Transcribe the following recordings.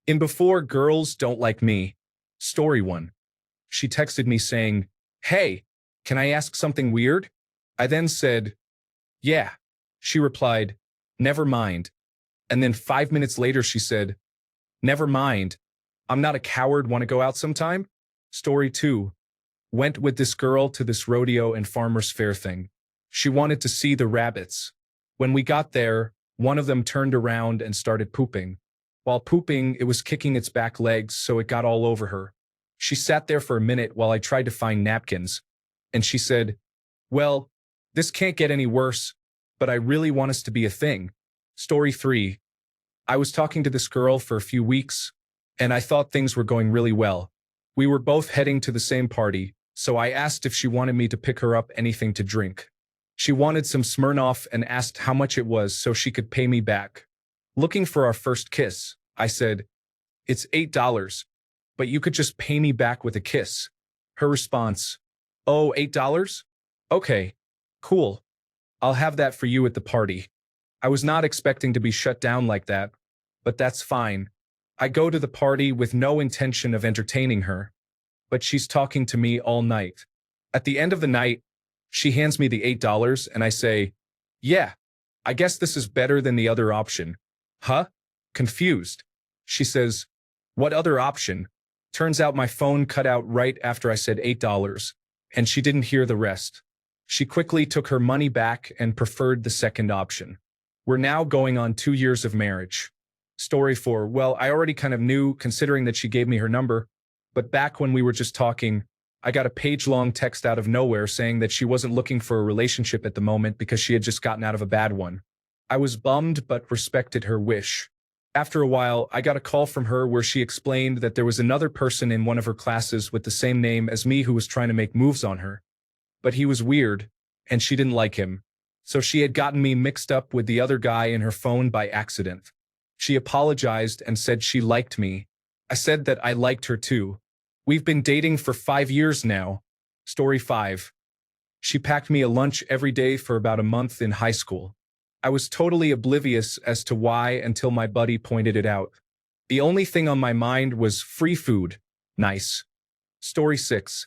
In Before Girls Don't Like Me, Story 1. She texted me saying, "Hey, can I ask something weird?" I then said, "Yeah." She replied, "Never mind." And then 5 minutes later she said, "Never mind. I'm not a coward, want to go out sometime?" Story 2. Went with this girl to this rodeo and farmer's fair thing. She wanted to see the rabbits. When we got there, one of them turned around and started pooping. While pooping, it was kicking its back legs, so it got all over her. She sat there for a minute while I tried to find napkins, and she said, "Well, this can't get any worse, but I really want us to be a thing." Story 3. I was talking to this girl for a few weeks, and I thought things were going really well. We were both heading to the same party, so I asked if she wanted me to pick her up anything to drink. She wanted some Smirnoff and asked how much it was so she could pay me back. Looking for our first kiss, I said, "It's $8, but you could just pay me back with a kiss." Her response, "Oh, $8? Okay, cool. I'll have that for you at the party." I was not expecting to be shut down like that, but that's fine. I go to the party with no intention of entertaining her, but she's talking to me all night. At the end of the night, she hands me the $8 and I say, "Yeah, I guess this is better than the other option." Huh? Confused. She says, "What other option?" Turns out my phone cut out right after I said $8, and she didn't hear the rest. She quickly took her money back and preferred the second option. We're now going on 2 years of marriage. Story 4. Well, I already kind of knew, considering that she gave me her number, but back when we were just talking, I got a page-long text out of nowhere saying that she wasn't looking for a relationship at the moment because she had just gotten out of a bad one. I was bummed but respected her wish. After a while, I got a call from her where she explained that there was another person in one of her classes with the same name as me who was trying to make moves on her. But he was weird, and she didn't like him. So she had gotten me mixed up with the other guy in her phone by accident. She apologized and said she liked me. I said that I liked her too. We've been dating for 5 years now. Story 5. She packed me a lunch every day for about a month in high school. I was totally oblivious as to why until my buddy pointed it out. The only thing on my mind was free food. Nice. Story 6.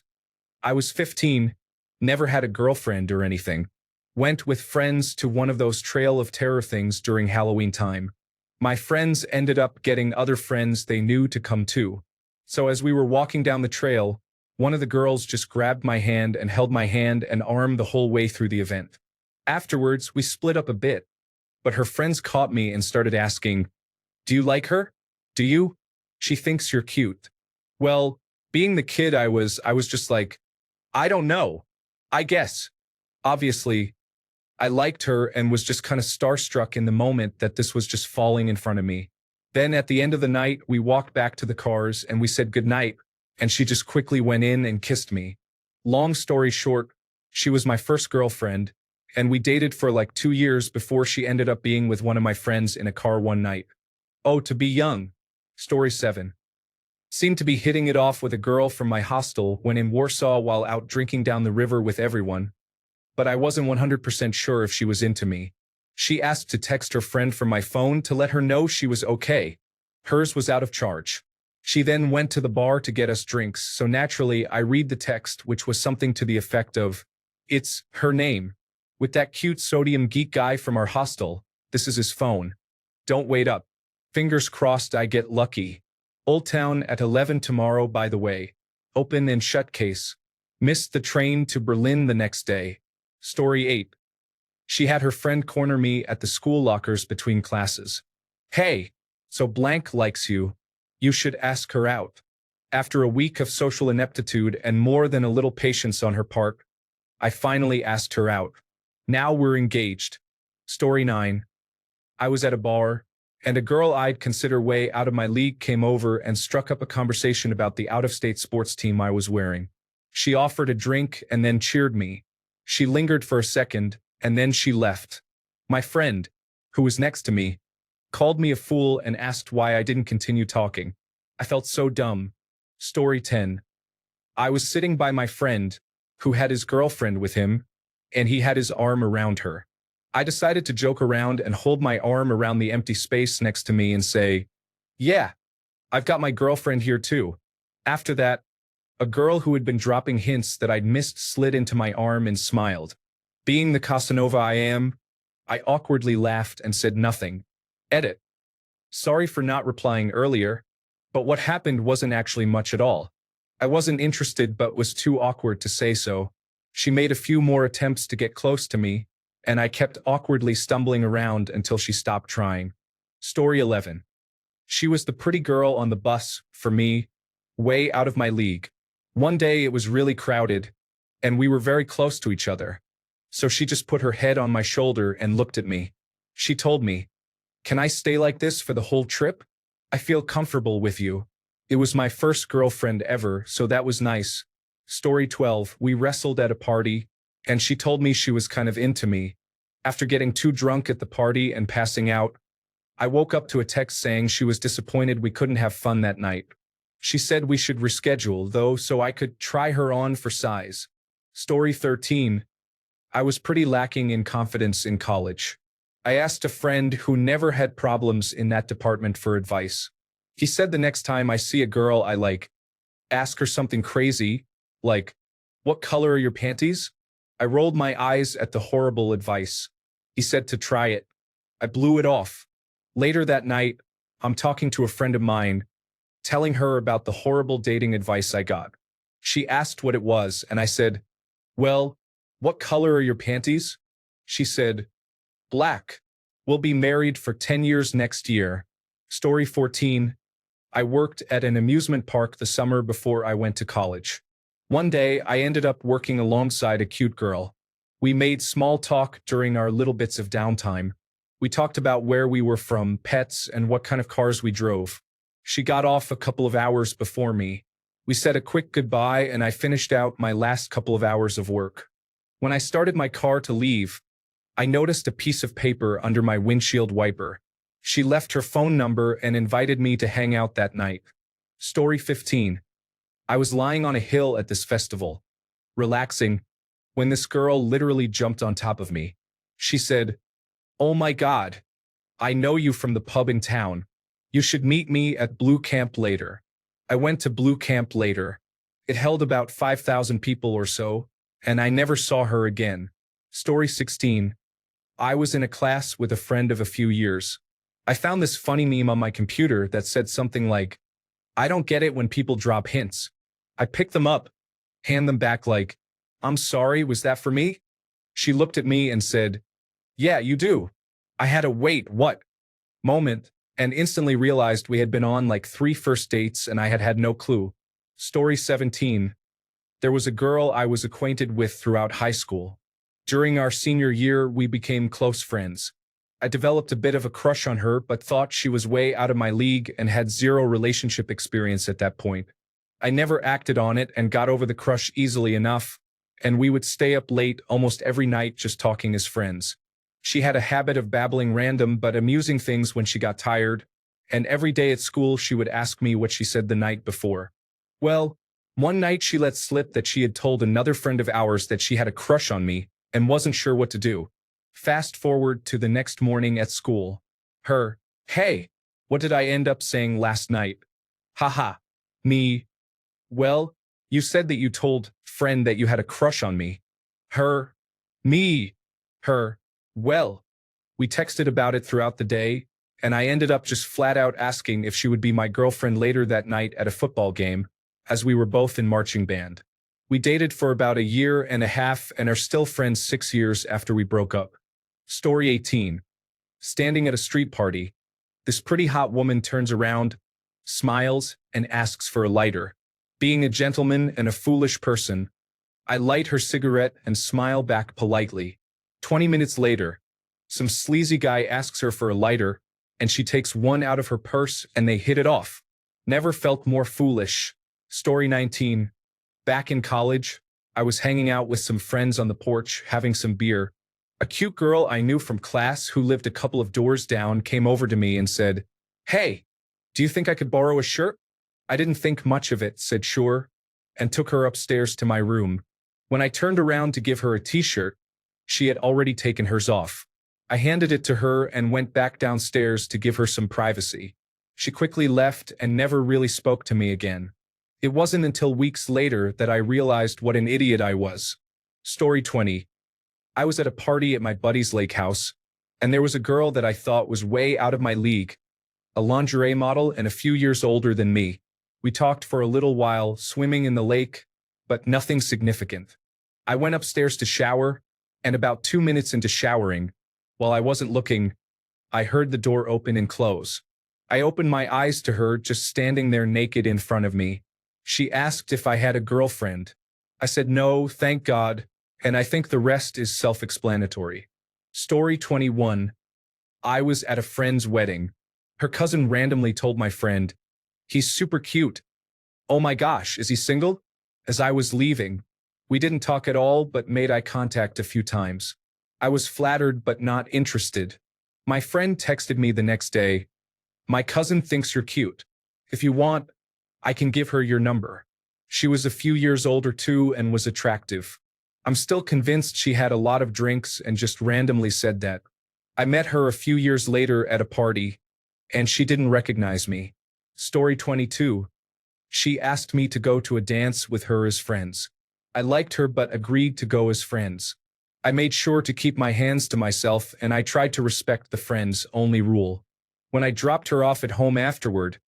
I was 15, never had a girlfriend or anything. Went with friends to one of those Trail of Terror things during Halloween time. My friends ended up getting other friends they knew to come too. So as we were walking down the trail, one of the girls just grabbed my hand and held my hand and arm the whole way through the event. Afterwards, we split up a bit, but her friends caught me and started asking, "Do you like her? Do you? She thinks you're cute." Well, being the kid I was just like, "I don't know. I guess." Obviously, I liked her and was just kind of starstruck in the moment that this was just falling in front of me. Then at the end of the night, we walked back to the cars and we said goodnight, and she just quickly went in and kissed me. Long story short, she was my first girlfriend, and we dated for like 2 years before she ended up being with one of my friends in a car one night. Oh, to be young. Story 7. Seemed to be hitting it off with a girl from my hostel when in Warsaw while out drinking down the river with everyone, but I wasn't 100% sure if she was into me. She asked to text her friend from my phone to let her know she was okay. Hers was out of charge. She then went to the bar to get us drinks, so naturally I read the text, which was something to the effect of, "It's her name. With that cute sodium geek guy from our hostel. This is his phone. Don't wait up. Fingers crossed I get lucky. Old Town at 11 tomorrow, by the way. Open and shut case. Missed the train to Berlin the next day." Story 8. She had her friend corner me at the school lockers between classes. "Hey, so blank likes you. You should ask her out." After a week of social ineptitude and more than a little patience on her part, I finally asked her out. Now we're engaged. Story 9. I was at a bar, and a girl I'd consider way out of my league came over and struck up a conversation about the out-of-state sports team I was wearing. She offered a drink and then cheered me. She lingered for a second, and then she left. My friend, who was next to me, called me a fool and asked why I didn't continue talking. I felt so dumb. Story 10. I was sitting by my friend, who had his girlfriend with him, and he had his arm around her. I decided to joke around and hold my arm around the empty space next to me and say, "Yeah, I've got my girlfriend here too. After that, a girl who had been dropping hints that I'd missed slid into my arm and smiled. Being the Casanova I am, I awkwardly laughed and said nothing. Edit. Sorry for not replying earlier, but what happened wasn't actually much at all. I wasn't interested but was too awkward to say so. She made a few more attempts to get close to me, and I kept awkwardly stumbling around until she stopped trying. Story 11. She was the pretty girl on the bus, for me, way out of my league. One day it was really crowded, and we were very close to each other. So she just put her head on my shoulder and looked at me. She told me, "Can I stay like this for the whole trip? I feel comfortable with you." It was my first girlfriend ever, so that was nice. Story 12. We wrestled at a party, and she told me she was kind of into me. After getting too drunk at the party and passing out, I woke up to a text saying she was disappointed we couldn't have fun that night. She said we should reschedule, though, so I could try her on for size. Story 13. I was pretty lacking in confidence in college. I asked a friend who never had problems in that department for advice. He said the next time I see a girl I like, ask her something crazy, like, "What color are your panties?" I rolled my eyes at the horrible advice. He said to try it. I blew it off. Later that night, I'm talking to a friend of mine, telling her about the horrible dating advice I got. She asked what it was, and I said, "Well, what color are your panties?" She said, "Black. We'll be married for 10 years next year." Story 14. I worked at an amusement park the summer before I went to college. One day, I ended up working alongside a cute girl. We made small talk during our little bits of downtime. We talked about where we were from, pets, and what kind of cars we drove. She got off a couple of hours before me. We said a quick goodbye, and I finished out my last couple of hours of work. When I started my car to leave, I noticed a piece of paper under my windshield wiper. She left her phone number and invited me to hang out that night. Story 15. I was lying on a hill at this festival, relaxing, when this girl literally jumped on top of me. She said, "Oh my God, I know you from the pub in town. You should meet me at Blue Camp later." I went to Blue Camp later. It held about 5,000 people or so, and I never saw her again. Story 16. I was in a class with a friend of a few years. I found this funny meme on my computer that said something like, "I don't get it when people drop hints." I picked them up, hand them back like, "I'm sorry, was that for me?" She looked at me and said, "Yeah, you do." I had a "wait, what?" moment, and instantly realized we had been on like 3 first dates and I had had no clue. Story 17. There was a girl I was acquainted with throughout high school. During our senior year, we became close friends. I developed a bit of a crush on her, but thought she was way out of my league and had zero relationship experience at that point. I never acted on it and got over the crush easily enough, and we would stay up late almost every night just talking as friends. She had a habit of babbling random but amusing things when she got tired, and every day at school she would ask me what she said the night before. Well, one night she let slip that she had told another friend of ours that she had a crush on me and wasn't sure what to do. Fast forward to the next morning at school. Her, "Hey, what did I end up saying last night?" Haha. Me, "Well, you said that you told friend that you had a crush on me." Her, me, her, "Well, we texted about it throughout the day, and I ended up just flat out asking if she would be my girlfriend later that night at a football game, as we were both in marching band. We dated for about a year and a half and are still friends 6 years after we broke up." Story 18. Standing at a street party, this pretty hot woman turns around, smiles, and asks for a lighter. Being a gentleman and a foolish person, I light her cigarette and smile back politely. 20 minutes later, some sleazy guy asks her for a lighter, and she takes one out of her purse and they hit it off. Never felt more foolish. Story 19. Back in college, I was hanging out with some friends on the porch having some beer. A cute girl I knew from class who lived a couple of doors down came over to me and said, "Hey, do you think I could borrow a shirt?" I didn't think much of it, said sure, and took her upstairs to my room. When I turned around to give her a t-shirt, she had already taken hers off. I handed it to her and went back downstairs to give her some privacy. She quickly left and never really spoke to me again. It wasn't until weeks later that I realized what an idiot I was. Story 20. I was at a party at my buddy's lake house, and there was a girl that I thought was way out of my league, a lingerie model and a few years older than me. We talked for a little while, swimming in the lake, but nothing significant. I went upstairs to shower, and about 2 minutes into showering, while I wasn't looking, I heard the door open and close. I opened my eyes to her just standing there naked in front of me. She asked if I had a girlfriend. I said no, thank God, and I think the rest is self-explanatory. Story 21. I was at a friend's wedding. Her cousin randomly told my friend, "He's super cute." "Oh my gosh, is he single?" As I was leaving, we didn't talk at all but made eye contact a few times. I was flattered but not interested. My friend texted me the next day, "My cousin thinks you're cute. If you want, I can give her your number." She was a few years older too and was attractive. I'm still convinced she had a lot of drinks and just randomly said that. I met her a few years later at a party, and she didn't recognize me. Story 22. She asked me to go to a dance with her as friends. I liked her but agreed to go as friends. I made sure to keep my hands to myself and I tried to respect the friends only rule. When I dropped her off at home afterward,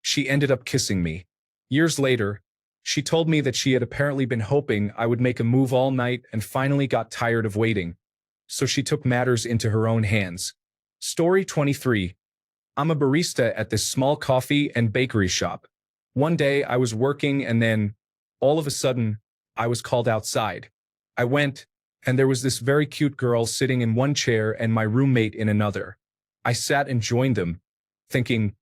she ended up kissing me. Years later, she told me that she had apparently been hoping I would make a move all night and finally got tired of waiting. So she took matters into her own hands. Story 23. I'm a barista at this small coffee and bakery shop. One day I was working and then, all of a sudden, I was called outside. I went, and there was this very cute girl sitting in one chair and my roommate in another. I sat and joined them, thinking,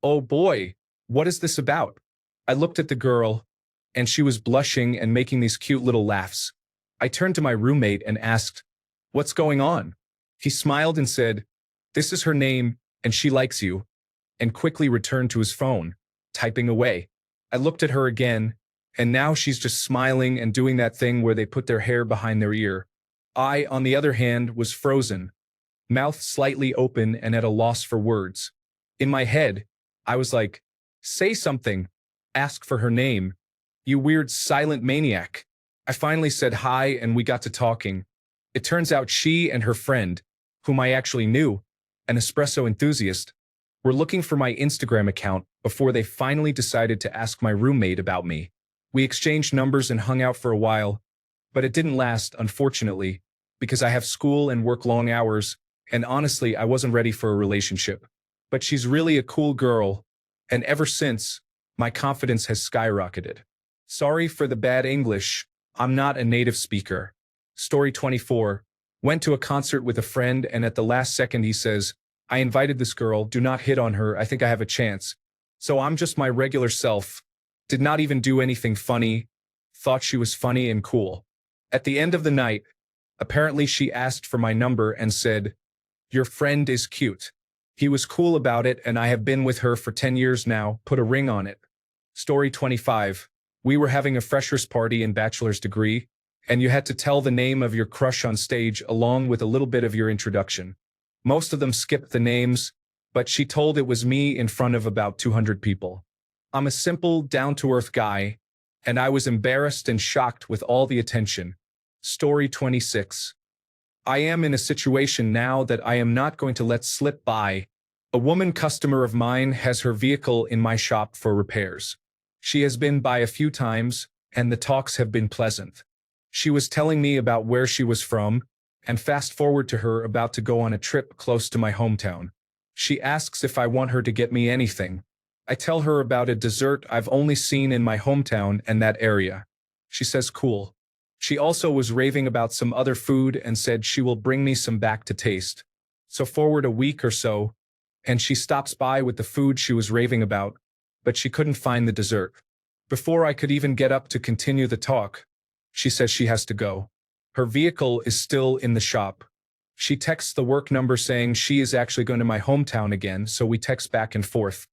oh boy, what is this about? I looked at the girl, and she was blushing and making these cute little laughs. I turned to my roommate and asked, "What's going on?" He smiled and said, "This is her name, and she likes you," and quickly returned to his phone, typing away. I looked at her again, and now she's just smiling and doing that thing where they put their hair behind their ear. I, on the other hand, was frozen, mouth slightly open and at a loss for words. In my head, I was like, "Say something. Ask for her name. You weird silent maniac." I finally said hi and we got to talking. It turns out she and her friend, whom I actually knew, an espresso enthusiast, were looking for my Instagram account before they finally decided to ask my roommate about me. We exchanged numbers and hung out for a while, but it didn't last, unfortunately, because I have school and work long hours, and honestly, I wasn't ready for a relationship. But she's really a cool girl, and ever since, my confidence has skyrocketed. Sorry for the bad English, I'm not a native speaker. Story 24. Went to a concert with a friend and at the last second he says, "I invited this girl, do not hit on her, I think I have a chance." So I'm just my regular self. Did not even do anything funny. Thought she was funny and cool. At the end of the night, apparently she asked for my number and said, "Your friend is cute." He was cool about it and I have been with her for 10 years now, put a ring on it. Story 25. We were having a freshers party in bachelor's degree, and you had to tell the name of your crush on stage along with a little bit of your introduction. Most of them skipped the names, but she told it was me in front of about 200 people. I'm a simple, down-to-earth guy, and I was embarrassed and shocked with all the attention. Story 26. I am in a situation now that I am not going to let slip by. A woman customer of mine has her vehicle in my shop for repairs. She has been by a few times, and the talks have been pleasant. She was telling me about where she was from, and fast forward to her about to go on a trip close to my hometown. She asks if I want her to get me anything. I tell her about a dessert I've only seen in my hometown and that area. She says cool. She also was raving about some other food and said she will bring me some back to taste. So forward a week or so, and she stops by with the food she was raving about, but she couldn't find the dessert. Before I could even get up to continue the talk, she says she has to go. Her vehicle is still in the shop. She texts the work number saying she is actually going to my hometown again, so we text back and forth.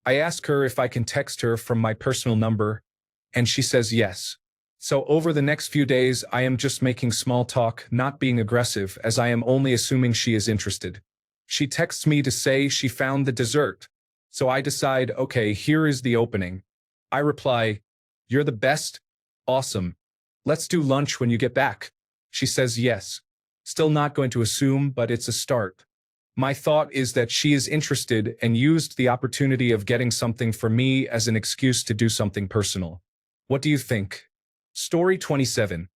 I ask her if I can text her from my personal number, and she says yes. So over the next few days, I am just making small talk, not being aggressive, as I am only assuming she is interested. She texts me to say she found the dessert. So I decide, okay, here is the opening. I reply, "You're the best? Awesome. Let's do lunch when you get back." She says yes. Still not going to assume, but it's a start. My thought is that she is interested and used the opportunity of getting something for me as an excuse to do something personal. What do you think? Story 27.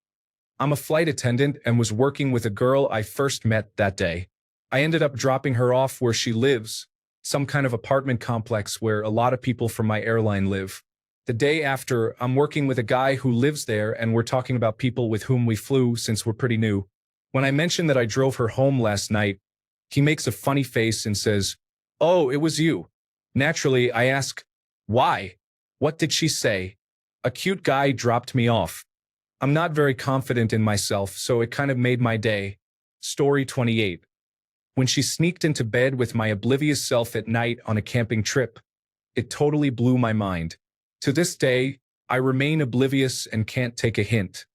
I'm a flight attendant and was working with a girl I first met that day. I ended up dropping her off where she lives, some kind of apartment complex where a lot of people from my airline live. The day after, I'm working with a guy who lives there and we're talking about people with whom we flew since we're pretty new. When I mention that I drove her home last night, he makes a funny face and says, "Oh, it was you." Naturally, I ask, "Why? What did she say?" "A cute guy dropped me off." I'm not very confident in myself, so it kind of made my day. Story 28. When she sneaked into bed with my oblivious self at night on a camping trip, it totally blew my mind. To this day, I remain oblivious and can't take a hint.